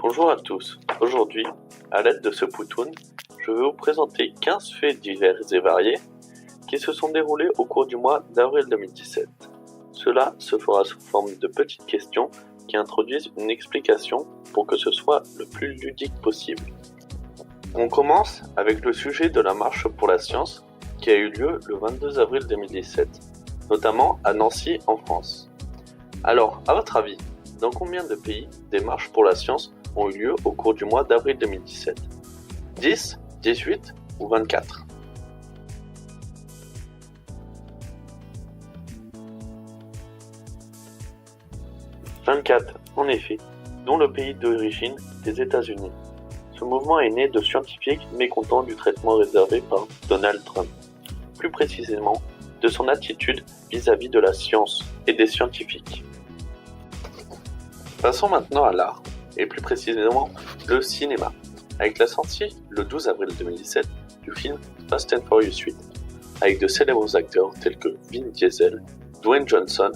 Bonjour à tous, aujourd'hui, à l'aide de ce poutoun, je vais vous présenter 15 faits divers et variés qui se sont déroulés au cours du mois d'avril 2017. Cela se fera sous forme de petites questions qui introduisent une explication pour que ce soit le plus ludique possible. On commence avec le sujet de la marche pour la science qui a eu lieu le 22 avril 2017, notamment à Nancy en France. Alors, à votre avis, dans combien de pays des marches pour la science ont eu lieu au cours du mois d'avril 2017 ? 10, 18 ou 24 ? « 24, en effet, dont le pays d'origine des États-Unis. Ce mouvement est né de scientifiques mécontents du traitement réservé par Donald Trump, plus précisément de son attitude vis-à-vis de la science et des scientifiques. Passons maintenant à l'art, et plus précisément le cinéma, avec la sortie le 12 avril 2017 du film Fast and Furious 8, avec de célèbres acteurs tels que Vin Diesel, Dwayne Johnson,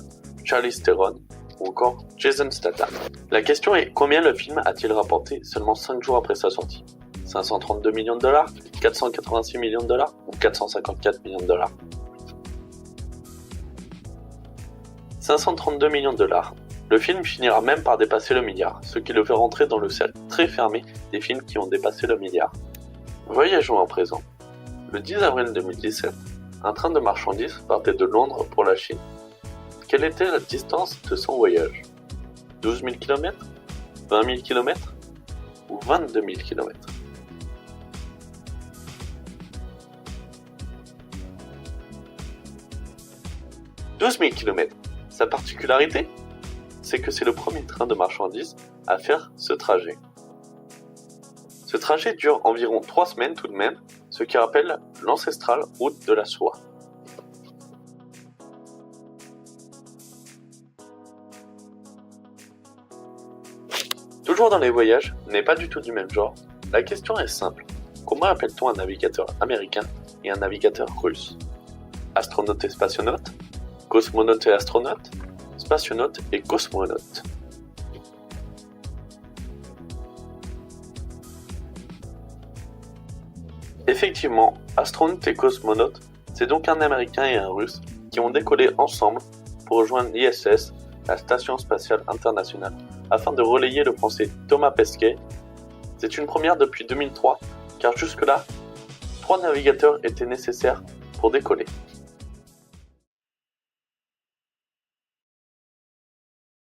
Charlize Theron ou encore Jason Statham. La question est, combien le film a-t-il rapporté seulement 5 jours après sa sortie ? 532 millions de dollars, 486 millions de dollars ou 454 millions de dollars ? 532 millions de dollars. Le film finira même par dépasser le milliard, ce qui le fait rentrer dans le cercle très fermé des films qui ont dépassé le milliard. Voyageons à présent. Le 10 avril 2017, un train de marchandises partait de Londres pour la Chine. Quelle était la distance de son voyage ? 12 000 km, 20 000 km ou 22 000 km ? « 12 000 km. Sa particularité ? C'est que c'est le premier train de marchandises à faire ce trajet. Ce trajet dure environ 3 semaines tout de même, ce qui rappelle l'ancestrale route de la soie. Toujours dans les voyages, mais pas du tout du même genre, la question est simple. Comment appelle-t-on un navigateur américain et un navigateur russe ? Astronaute et spationaute ? Cosmonaute et astronaute ? Spationaute et cosmonaute. Effectivement, astronaute et cosmonaute, c'est donc un Américain et un Russe qui ont décollé ensemble pour rejoindre l'ISS, la Station Spatiale Internationale, afin de relayer le français Thomas Pesquet. C'est une première depuis 2003, car jusque-là, 3 navigateurs étaient nécessaires pour décoller.